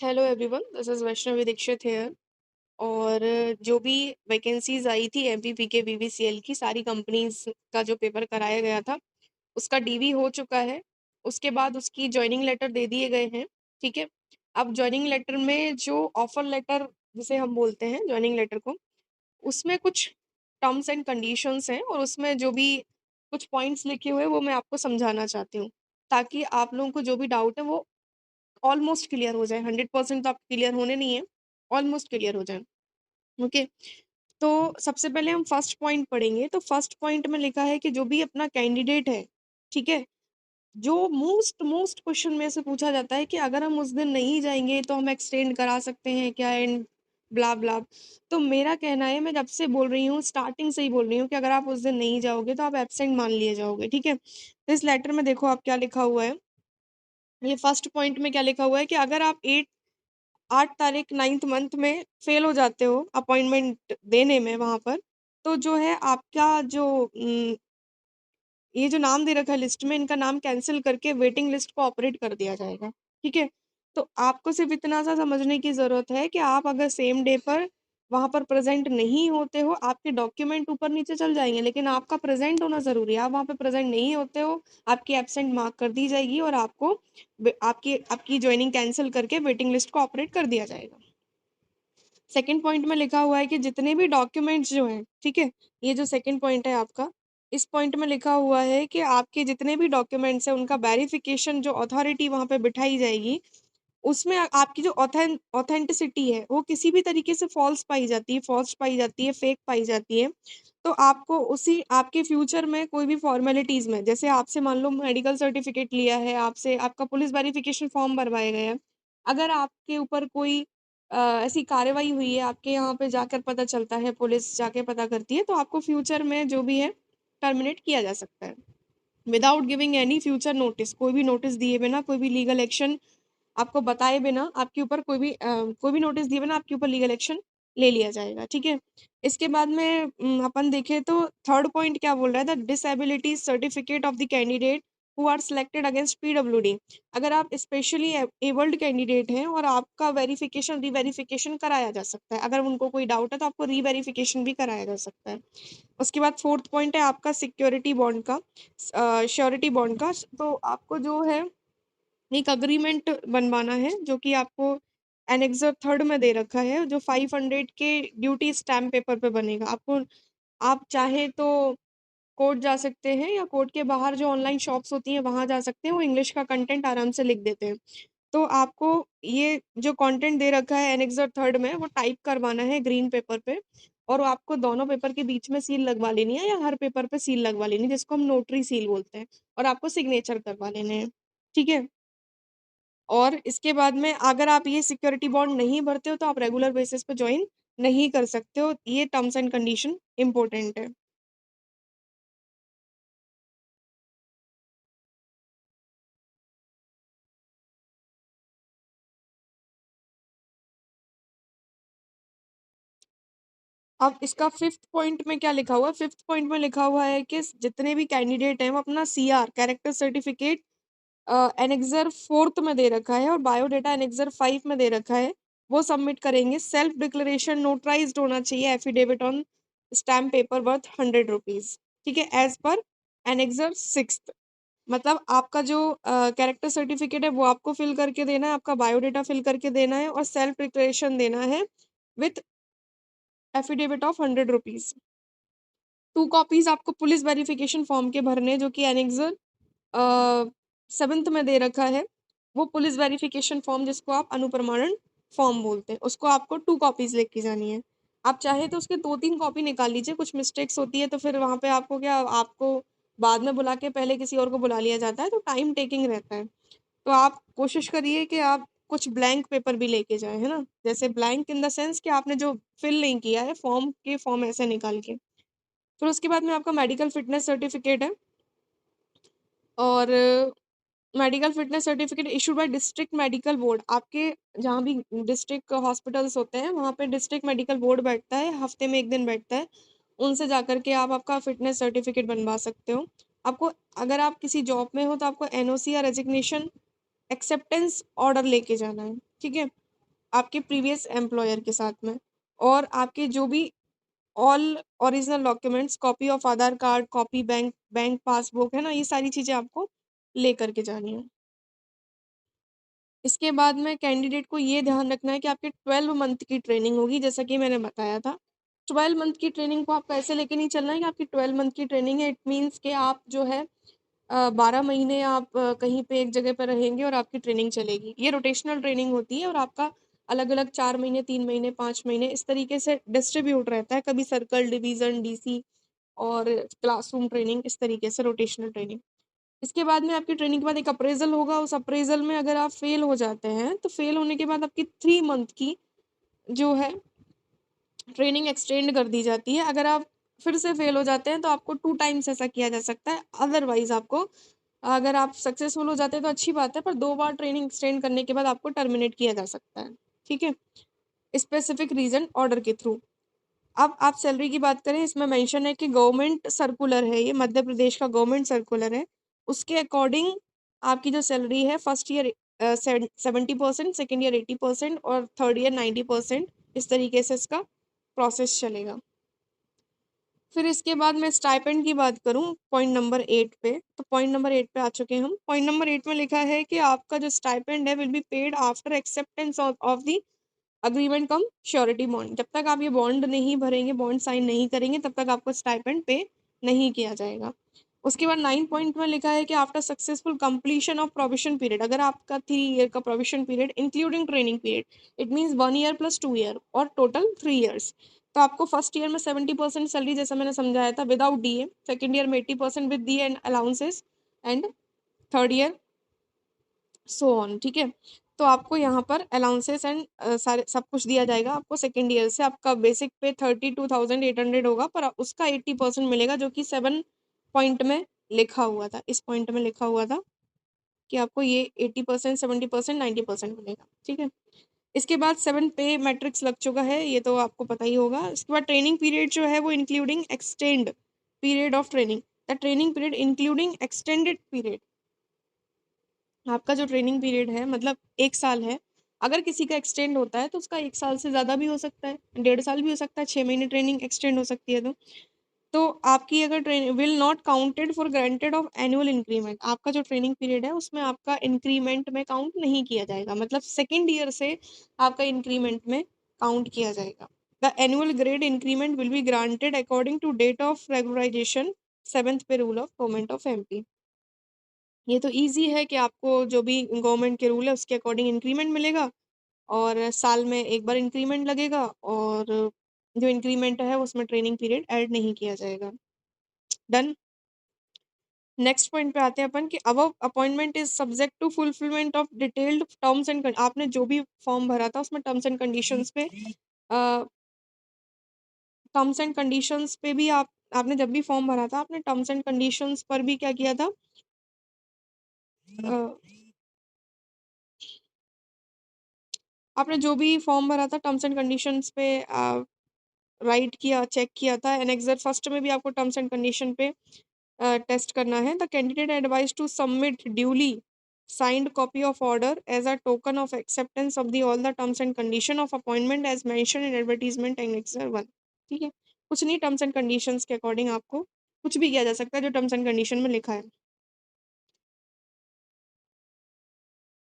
Hello everyone, this is Vaishnavi Dixit here. और जो भी वैकेंसीज़ आई थी एमपीपी के वीवीसीएल की सारी कंपनीज़ का जो पेपर कराया गया था, उसका डीवी हो चुका है। उसके बाद उसकी जॉइनिंग लेटर दे दिए गए हैं, ठीक है? अब जॉइनिंग लेटर में जो ऑफ़र लेटर जिसे हम बोलते हैं जॉइनिंग लेटर को, उसमें कुछ टर्म्स एंड कंडीशंस हैं और उसमें जो भी कुछ पॉइंट्स लिखे हुए हैं वो मैं आपको समझाना चाहती हूँ, ताकि आप लोगों को जो भी डाउट है वो ऑलमोस्ट क्लियर हो जाए। 100% तो आपके क्लियर होने नहीं है, ऑलमोस्ट क्लियर हो जाए। ओके, तो सबसे पहले हम फर्स्ट पॉइंट पढ़ेंगे। तो फर्स्ट पॉइंट में लिखा है कि जो भी अपना कैंडिडेट है, ठीक है, जो मोस्ट मोस्ट क्वेश्चन में से पूछा जाता है कि अगर हम उस दिन नहीं जाएंगे तो हम एक्सटेंड करा सकते हैं क्या, एंड ब्ला ब्ला। तो मेरा कहना है, मैं जब से बोल रही हूँ, स्टार्टिंग से ही बोल रही हूँ कि अगर आप उस दिन नहीं जाओगे तो आप एब्सेंट मान लिए जाओगे, ठीक है? तो इस लेटर में देखो आप क्या लिखा हुआ है। ये फर्स्ट पॉइंट में क्या लिखा हुआ है कि अगर आप 8 तारीख 9th मंथ में फेल हो जाते हो अपॉइंटमेंट देने में वहाँ पर, तो जो है आपका जो ये जो नाम दे रखा है लिस्ट में, इनका नाम कैंसल करके वेटिंग लिस्ट को ऑपरेट कर दिया जाएगा, ठीक है? तो आपको सिर्फ़ इतना-सा समझने की ज़रूरत है कि आप अगर सेम डे पर वहाँ पर प्रेज़ेंट नहीं होते हो, आपके डॉक्यूमेंट ऊपर-नीचे चल जाएँगे, लेकिन आपका प्रेज़ेंट होना ज़रूरी है। आप वहाँ पे प्रेज़ेंट नहीं होते हो, आपकी एब्सेंट मार्क कर दी जाएगी और आपको आपकी आपकी जॉइनिंग कैंसल करके वेटिंग लिस्ट को ऑपरेट कर दिया जाएगा। सेकंड पॉइंट में लिखा हुआ है कि जितने भी डॉक्यूमेंट्स जो हैं, ठीक है? ये जो सेकंड पॉइंट है आपका, इस पॉइंट में लिखा हुआ है कि आपके जितने भी डॉक्यूमेंट्स हैं, उनका वेरिफ़िकेशन जो अथॉरिटी वहाँ पे बिठाई जाएगी, उसमें आपकी जो ऑथेंटिसिटी है, वो किसी भी तरीके से फ़ॉल्स पाई जाती है, फ़ेक पाई जाती है, तो आपको उसी आपके फ्यूचर में कोई भी फ़ॉर्मेलिटीज़ में, जैसे आपसे मान लो मेडिकल सर्टिफ़िकेट लिया है, आपसे आपका पुलिस वेरिफ़िकेशन फ़ॉर्म भरवाया गया है। अगर आपके ऊपर कोई ऐसी कार्रवाई हुई है, आपके यहाँ पे जाकर पता चलता है, पुलिस जाके पता करती है, तो आपको फ्यूचर में जो भी है, टर्मिनेट किया जा सकता है। Without giving any future notice, कोई भी नोटिस दिए बिना, कोई भी लीगल एक्शन आपको बताए बिना आपके ऊपर कोई भी नोटिस दिए बिना आपके ऊपर लीगल एक्शन ले लिया जाएगा, ठीक है? इसके बाद में अपन देखें तो थर्ड पॉइंट क्या बोल रहा है, the disability certificate of the candidate who are selected against PWD. अगर आप स्पेशली एबल्ड कैंडिडेट हैं और आपका वेरिफिकेशन री-वेरिफिकेशन कराया जा सकता है। अगर उनको कोई डाउट है तो आपको री-वेरिफिकेशन भी कराया जा सकता है। उसके बाद फोर्थ पॉइंट है आपका सिक्योरिटी बॉन्ड का, श्योरिटी बॉन्ड का। तो आपको जो है एक एग्रीमेंट बनवाना है, जो कि आपको एनेक्सर थर्ड में दे रखा है, जो 500 के ड्यूटी स्टैम्प पेपर पे बनेगा। आप चाहे तो कोर्ट जा सकते हैं या कोर्ट के बाहर जो ऑनलाइन शॉप्स होती हैं वहाँ जा सकते हैं, वो इंग्लिश का कंटेंट आराम से लिख देते हैं। तो आपको ये जो कंटेंट दे रखा है एनेक्सर थर्ड में, वो टाइप करवाना है ग्रीन पेपर पे, और वो आपको दोनों पेपर के बीच में सील लगवा लेनी है या हर पेपर पे सील लगवा लेनी है, जिसको हम नोटरी सील बोलते हैं, और आपको सिग्नेचर करवा लेने हैं, ठीक है? और इसके बाद में अगर आप ये सिक्योरिटी बॉन्ड नहीं भरते हो तो आप रेगुलर बेसिस पे जॉइन नहीं कर सकते हो। ये टर्म्स एंड कंडीशन इम्पोर्टेंट है। अब इसका फिफ्थ पॉइंट में क्या लिखा हुआ है, फिफ्थ पॉइंट में लिखा हुआ है कि जितने भी कैंडिडेट हैं वो अपना CR character certificate annexure fourth में दे रखा है और बायोडाटा एनेक्सर 5 में दे रखा है, वो सबमिट करेंगे। सेल्फ डिक्लेरेशन नोटराइज्ड होना चाहिए, affidavit on stamp paper worth 100 rupees, ठीक है, एज पर एनेक्सर 6। मतलब आपका जो कैरेक्टर सर्टिफिकेट है वो आपको फिल करके देना है, आपका बायोडाटा फिल करके देना है और सेल्फ डिक्लेरेशन देना है with affidavit of 100 rupees. 2 copies आपको पुलिस वेरिफिकेशन फॉर्म के भरने, जो कि एनेक्सर 7th में दे रखा है। वो पुलिस वेरिफिकेशन फॉर्म जिसको आप अनुप्रमाणन फॉर्म बोलते हैं, उसको आपको 2 कॉपीज लेके जानी है। आप चाहे तो उसके 2-3 कॉपी निकाल लीजिए, कुछ मिस्टेक्स होती है तो फिर वहाँ पे आपको बाद में बुला के पहले किसी और को बुला लिया जाता है, तो टाइम टेकिंग रहता है। तो आप कोशिश करिए कि आप कुछ ब्लैंक पेपर भी लेके जाएँ, है ना? जैसे ब्लैंक इन द सेंस कि आपने जो फिल नहीं किया है फॉर्म के फॉर्म ऐसे निकाल के। फिर उसके बाद में आपका मेडिकल फिटनेस सर्टिफिकेट है, और medical fitness certificate issued by district medical board. आपके जहाँ भी डिस्ट्रिक्ट हॉस्पिटल्स होते हैं वहाँ पे डिस्ट्रिक्ट मेडिकल बोर्ड बैठता है, हफ्ते में 1 दिन बैठता है। उनसे जाकर के आप आपका फिटनेस सर्टिफिकेट बनवा सकते हो। आपको अगर आप किसी जॉब में हो तो आपको एनओसी या रेजिग्नेशन एक्सेप्टेंस ऑर्डर लेके जाना है, ठीक है? आपके प्रीवियस एम्प्लॉयर के साथ में, और आपके जो भी all original documents, copy of Aadhaar card, copy bank bank passbook, है ना, ये सारी चीज़ें आपको लेकर के जानी है। इसके बाद में कैंडिडेट को ये ध्यान रखना है कि आपकी 12 मंथ की ट्रेनिंग होगी, जैसा कि मैंने बताया था। 12 मंथ की ट्रेनिंग को आपको ऐसे लेके नहीं चलना है कि आपकी 12 मंथ की ट्रेनिंग है, इट मीन्स कि आप जो है 12 महीने आप कहीं पे एक जगह पर रहेंगे और आपकी ट्रेनिंग चलेगी। ये रोटेशनल ट्रेनिंग होती है और आपका अलग-अलग 4 महीने, 3 महीने, 5 महीने इस तरीके से डिस्ट्रीब्यूट रहता है, कभी सर्कल, डिवीज़न, डीसी और क्लासरूम ट्रेनिंग, इस तरीके से रोटेशनल ट्रेनिंग। इसके बाद में आपकी ट्रेनिंग के बाद एक अप्रेज़ल होगा, उस अप्रेज़ल में अगर आप फ़ेल हो जाते हैं, तो फ़ेल होने के बाद आपकी 3 मंथ की जो है ट्रेनिंग एक्सटेंड कर दी जाती है। अगर आप फिर से फ़ेल हो जाते हैं तो आपको 2 टाइम्स ऐसा किया जा सकता है। अदरवाइज़ आपको, अगर आप सक्सेसफुल हो जाते हैं तो अच्छी बात है, पर 2 बार ट्रेनिंग एक्सटेंड करने के बाद आपको टर्मिनेट किया जा सकता है। ठीक है? स्पेसिफिक रीज़न ऑर्डर के थ्रू। अब आप सैलरी की बात करें, इसमें मेंशन है कि गवर्नमेंट सर्कुलर है ये, मध्य प्रदेश का गवर्नमेंट सर्कुलर है। उसके अकॉर्डिंग आपकी जो सैलरी है फर्स्ट ईयर 70%, सेकंड ईयर 80% और थर्ड ईयर 90%, इस तरीके से इसका प्रोसेस चलेगा। फिर इसके बाद मैं स्टाइपेंड की बात करूँ पॉइंट नंबर 8 पे, तो पॉइंट नंबर 8 पे आ चुके हैं हम। पॉइंट नंबर 8 में लिखा है कि आपका जो स्टाइपेंड है will be paid after acceptance of the agreement come surety bond. जब तक आप ये बॉन्ड नहीं भरेंगे, बॉन्ड साइन नहीं करेंगे, तब तक आपको स्टाइपेंड पे नहीं किया जाएगा। उसके बाद 9 पॉइंट में लिखा है कि after successful completion of provision period, अगर आपका 3 ईयर का provision period including training period, it means 1 year plus 2 year और टोटल 3 ईयर्स, तो आपको फर्स्ट ईयर में 70% सैलरी जैसा मैंने समझाया था विदाउट डीए, सेकंड ईयर में 80% with DA and allowances, and third year so on. ठीक है? तो आपको यहाँ पर अलाउंसेस एंड सारे सब कुछ दिया जाएगा आपको सेकंड ईयर से। आपका बेसिक पे 32,800 होगा, पर उसका 80% मिलेगा, जो कि 7 पॉइंट में लिखा हुआ था। इस पॉइंट में लिखा हुआ था कि आपको ये 80%, 70%, 90% मिलेगा। ठीक है? इसके बाद 7 पे मैट्रिक्स लग चुका है, ये तो आपको पता ही होगा। इसके बाद ट्रेनिंग पीरियड जो है वो including extend period of training, the training period including extended period. आपका जो ट्रेनिंग पीरियड है मतलब 1 साल है, अगर किसी का एक्सटेंड होता है तो उसका 1 साल से ज़्यादा भी हो सकता है, 1.5 साल भी हो सकता है, 6 महीने ट्रेनिंग एक्सटेंड हो सकती है तो। तो आपकी अगर training will not counted for granted of annual increment, आपका जो ट्रेनिंग पीरियड है उसमें आपका इंक्रीमेंट में काउंट नहीं किया जाएगा, मतलब सेकंड ईयर से आपका इंक्रीमेंट में काउंट किया जाएगा। The annual grade increment will be granted according to date of regularisation, 7th pay rule of government of MP. ये तो ईज़ी है कि आपको जो भी गवर्नमेंट के रूल है उसके अकॉर्डिंग इंक्रीमेंट मिलेगा, और साल में 1 बार इंक्रीमेंट लगेगा, और जो इंक्रीमेंट है उसमें ट्रेनिंग पीरियड ऐड नहीं किया जाएगा। डन? नेक्स्ट पॉइंट पे आते हैं अपन कि above appointment is subject to fulfilment of detailed terms and आपने जो भी फॉर्म भरा था उसमें टर्म्स एंड कंडीशंस पे टर्म्स एंड कंडीशंस पे भी आपने जब भी फॉर्म भरा था आपने टर्म्स एंड कंडीशंस पर भी क्या किया था, अ, आपने जो भी फॉर्म भरा था टर्म्स एंड कंडीशंस पे राइट किया, चेक किया था। एनेक्सर फर्स्ट में भी आपको टर्म्स एंड कंडीशन पे टेस्ट करना है। The candidate advise to submit duly signed copy of order as a token of acceptance of the all the terms and condition of appointment as mentioned in advertisement annexure 1। ठीक है? कुछ नहीं, terms and conditions के according आपको कुछ भी किया जा सकता है जो टर्म्स एंड कंडीशन में लिखा है।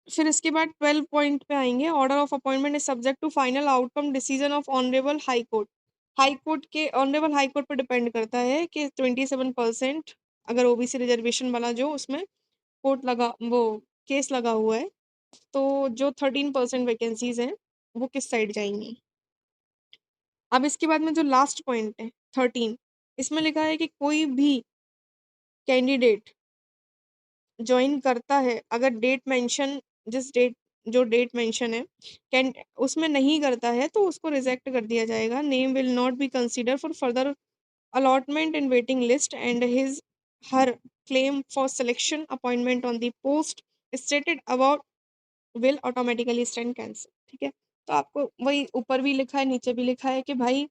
फिर इसके बाद 12 पॉइंट पे आएंगे। Order of appointment is subject to final outcome decision of honourable High Court. High Court के ऑनरेबल हाई कोर्ट पर डिपेंड करता है कि 27% अगर ओबीसी रिजर्वेशन वाला जो उसमें कोर्ट लगा वो केस लगा हुआ है, तो जो 13% वैकेंसीज हैं वो किस साइड जाएंगी। अब इसके बाद में जो लास्ट पॉइंट है 13, इसमें लिखा है कि कोई भी कैंडिडेट जॉइन करता है, अगर डेट मेंशन जिस डेट जो डेट मेंशन है कैन उसमें नहीं करता है तो उसको रिजेक्ट कर दिया जाएगा। Name will not be consider for further allotment in waiting list and his her claim for selection appointment on the post stated about will automatically stand cancel। ठीक है? तो आपको वही ऊपर भी लिखा है नीचे भी लिखा है कि भाई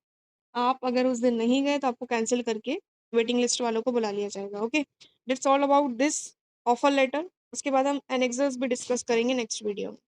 आप अगर उस दिन नहीं गए तो आपको कैंसिल करके वेटिंग लिस्ट वालों को बुला लिया जाएगा। Okay, that's all about this offer letter. उसके बाद हम एनेक्सर्स भी डिस्कस करेंगे नेक्स्ट वीडियो में।